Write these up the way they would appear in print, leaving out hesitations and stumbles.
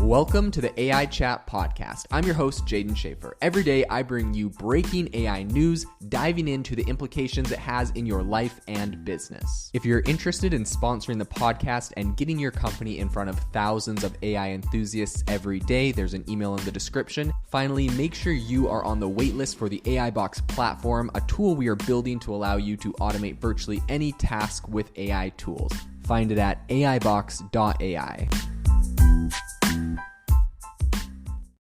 Welcome to the AI Chat Podcast. I'm your host, Jaden Schaefer. Every day, I bring you breaking AI news, diving into the implications it has in your life and business. If you're interested in sponsoring the podcast and getting your company in front of thousands of AI enthusiasts every day, there's an email in the description. Finally, make sure you are on the waitlist for the AI Box platform, a tool we are building to allow you to automate virtually any task with AI tools. Find it at aibox.ai.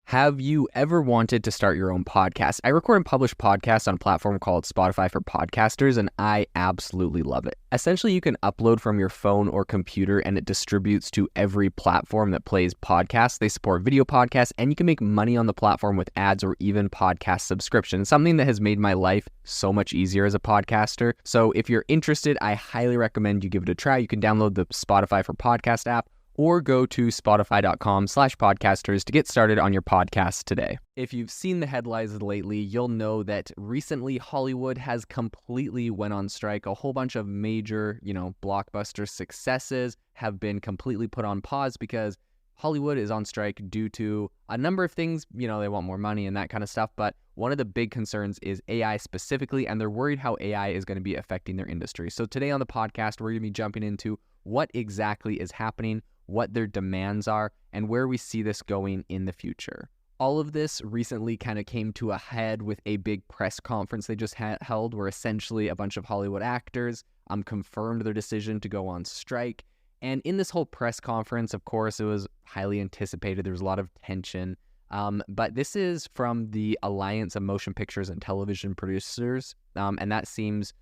Have you ever wanted to start your own podcast? I record and publish podcasts on a platform called Spotify for Podcasters, and I absolutely love it. Essentially, you can upload from your phone or computer, and it distributes to every platform that plays podcasts. They support video podcasts, and you can make money on the platform with ads or even podcast subscriptions, something that has made my life so much easier as a podcaster. So if you're interested, I highly recommend you give it a try. You can download the Spotify for Podcast app, or go to spotify.com/podcasters to get started on your podcast today. If you've seen the headlines lately, you'll know that recently Hollywood has completely went on strike. A whole bunch of major, blockbuster successes have been completely put on pause because Hollywood is on strike due to a number of things. They want more money and that kind of stuff. But one of the big concerns is AI specifically, and they're worried how AI is going to be affecting their industry. So today on the podcast, we're going to be jumping into what exactly is happening, what their demands are, and where we see this going in the future. All of this recently kind of came to a head with a big press conference they just held, where essentially a bunch of Hollywood actors confirmed their decision to go on strike. And in this whole press conference, of course, it was highly anticipated. There was a lot of tension. But this is from the Alliance of Motion Pictures and Television Producers, and that seems...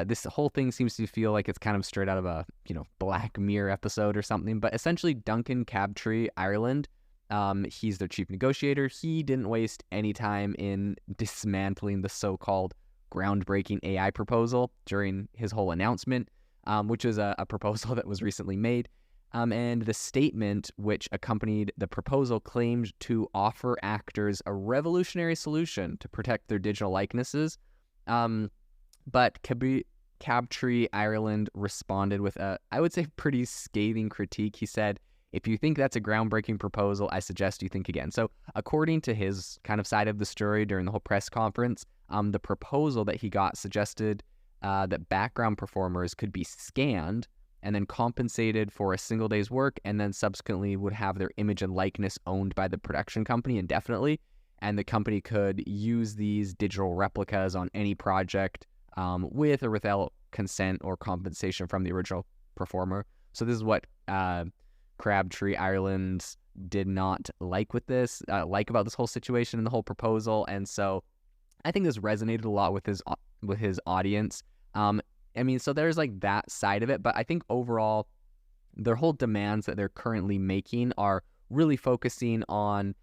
this whole thing seems to feel like it's kind of straight out of a, Black Mirror episode or something. But essentially, Duncan Crabtree, Ireland, he's their chief negotiator. He didn't waste any time in dismantling the so-called groundbreaking AI proposal during his whole announcement, which was a proposal that was recently made. And the statement which accompanied the proposal claimed to offer actors a revolutionary solution to protect their digital likenesses. But Crabtree, Ireland responded with a, I would say, pretty scathing critique. He said, "If you think that's a groundbreaking proposal, I suggest you think again." So according to his kind of side of the story during the whole press conference, the proposal that he got suggested that background performers could be scanned and then compensated for a single day's work, and then subsequently would have their image and likeness owned by the production company indefinitely. And the company could use these digital replicas on any project with or without consent or compensation from the original performer. So this is what Crabtree, Ireland did not like with this, about this whole situation and the whole proposal. And so I think this resonated a lot with his audience. So there's like that side of it, but I think overall their whole demands that they're currently making are really focusing on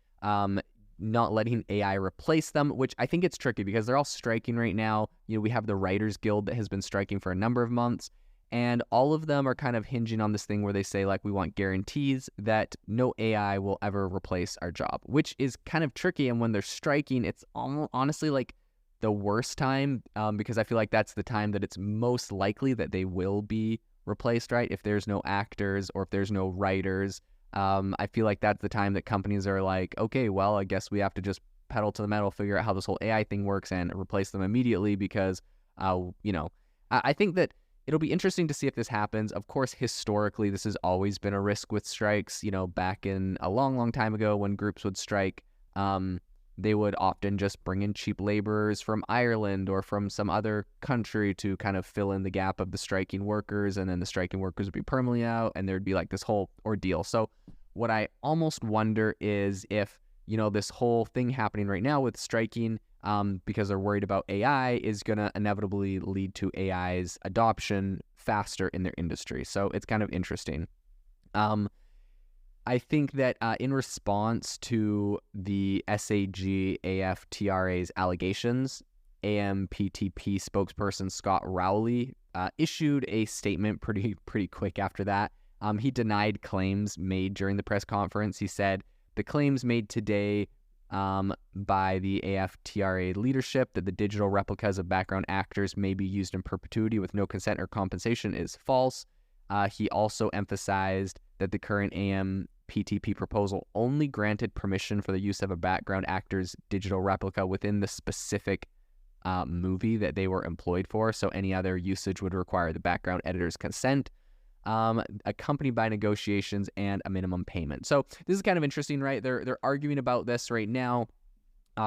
not letting AI replace them, which I think it's tricky because they're all striking right now. We have the Writers Guild that has been striking for a number of months, and all of them are kind of hinging on this thing where they say, like, we want guarantees that no AI will ever replace our job, which is kind of tricky. And when they're striking, it's honestly like the worst time, because I feel like that's the time that it's most likely that they will be replaced, right? If there's no actors or if there's no writers, I feel like that's the time that companies are like, okay, well, I guess we have to just pedal to the metal, figure out how this whole AI thing works and replace them immediately because, I think that it'll be interesting to see if this happens. Of course, historically, this has always been a risk with strikes. Back in a long, long time ago when groups would strike, they would often just bring in cheap laborers from Ireland or from some other country to kind of fill in the gap of the striking workers, and then the striking workers would be permanently out, and there'd be like this whole ordeal. So what I almost wonder is if, this whole thing happening right now with striking, because they're worried about AI, is going to inevitably lead to AI's adoption faster in their industry. So it's kind of interesting. I think that in response to the SAG-AFTRA's allegations, AMPTP spokesperson Scott Rowley issued a statement pretty quick after that. He denied claims made during the press conference. He said, "The claims made today by the AFTRA leadership that the digital replicas of background actors may be used in perpetuity with no consent or compensation is false." He also emphasized that the current PTP proposal only granted permission for the use of a background actor's digital replica within the specific movie that they were employed for. So any other usage would require the background editor's consent, accompanied by negotiations and a minimum payment. So this is kind of interesting, right? They're arguing about this right now.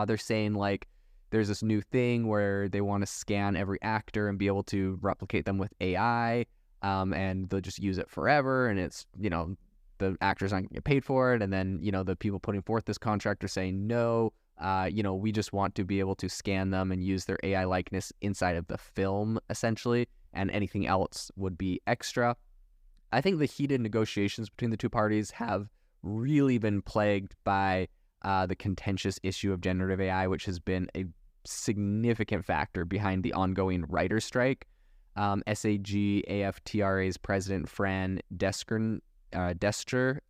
They're saying like there's this new thing where they want to scan every actor and be able to replicate them with AI, and they'll just use it forever. And it's, the actors aren't going to get paid for it. And then, the people putting forth this contract are saying, no, we just want to be able to scan them and use their AI likeness inside of the film, essentially, and anything else would be extra. I think the heated negotiations between the two parties have really been plagued by the contentious issue of generative AI, which has been a significant factor behind the ongoing writer's strike. SAG-AFTRA's president, Fran Destre,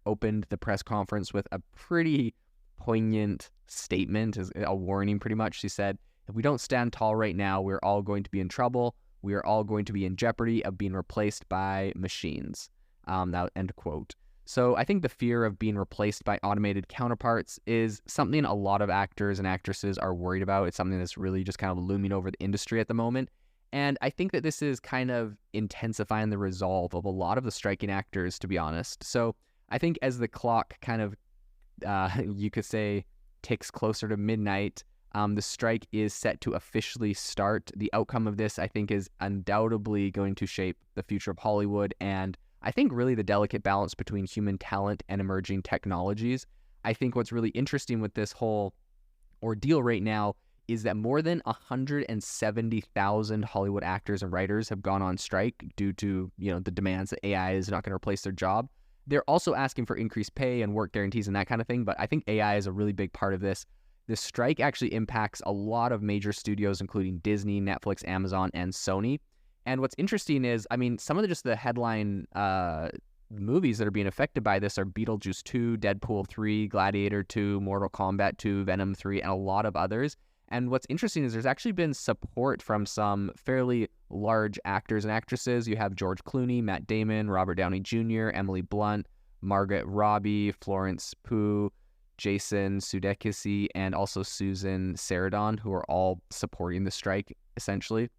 opened the press conference with a pretty poignant statement, a warning pretty much. She said, "If we don't stand tall right now, we're all going to be in trouble. We are all going to be in jeopardy of being replaced by machines." Now, end quote. So I think the fear of being replaced by automated counterparts is something a lot of actors and actresses are worried about. It's something that's really just kind of looming over the industry at the moment. And I think that this is kind of intensifying the resolve of a lot of the striking actors, to be honest. So I think as the clock kind of, you could say, ticks closer to midnight, the strike is set to officially start. The outcome of this, I think, is undoubtedly going to shape the future of Hollywood, and I think really the delicate balance between human talent and emerging technologies. I think what's really interesting with this whole ordeal right now is that more than 170,000 Hollywood actors and writers have gone on strike due to, the demands that AI is not going to replace their job. They're also asking for increased pay and work guarantees and that kind of thing, but I think AI is a really big part of this. This strike actually impacts a lot of major studios, including Disney, Netflix, Amazon, and Sony. And what's interesting is, some of the headline movies that are being affected by this are Beetlejuice 2, Deadpool 3, Gladiator 2, Mortal Kombat 2, Venom 3, and a lot of others. And what's interesting is there's actually been support from some fairly large actors and actresses. You have George Clooney, Matt Damon, Robert Downey Jr., Emily Blunt, Margaret Robbie, Florence Pugh, Jason Sudeikis, and also Susan Sarandon, who are all supporting the strike, essentially.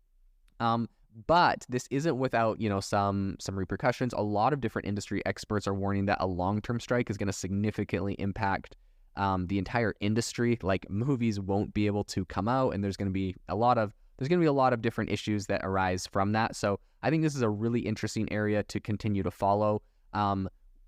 But this isn't without, some repercussions. A lot of different industry experts are warning that a long-term strike is going to significantly impact the entire industry. Like, movies won't be able to come out, and there's going to be a lot of different issues that arise from that. So I think this is a really interesting area to continue to follow.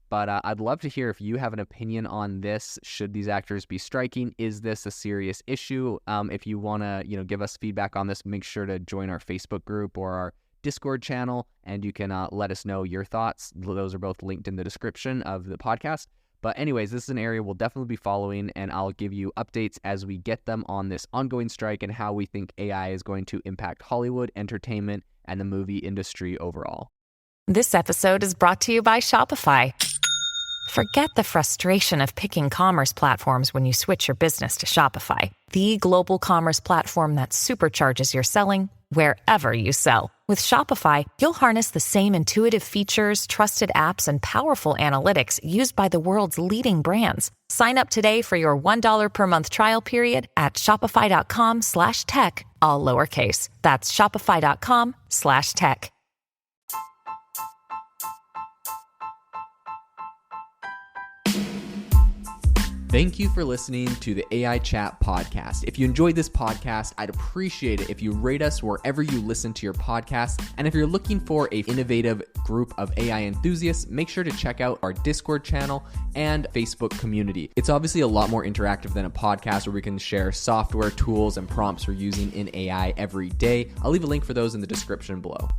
But I'd love to hear if you have an opinion on this. Should these actors be striking? Is this a serious issue? If you want to, give us feedback on this, make sure to join our Facebook group or our Discord channel, and you can let us know your thoughts. Those are both linked in the description of the podcast. But anyways, this is an area we'll definitely be following, and I'll give you updates as we get them on this ongoing strike and how we think AI is going to impact Hollywood, entertainment, and the movie industry overall. This episode is brought to you by Shopify. Forget the frustration of picking commerce platforms when you switch your business to Shopify, the global commerce platform that supercharges your selling wherever you sell. With Shopify, you'll harness the same intuitive features, trusted apps, and powerful analytics used by the world's leading brands. Sign up today for your $1 per month trial period at shopify.com/tech, all lowercase. That's shopify.com/tech. Thank you for listening to the AI Chat podcast. If you enjoyed this podcast, I'd appreciate it if you rate us wherever you listen to your podcasts. And if you're looking for an innovative group of AI enthusiasts, make sure to check out our Discord channel and Facebook community. It's obviously a lot more interactive than a podcast where we can share software, tools, and prompts we're using in AI every day. I'll leave a link for those in the description below.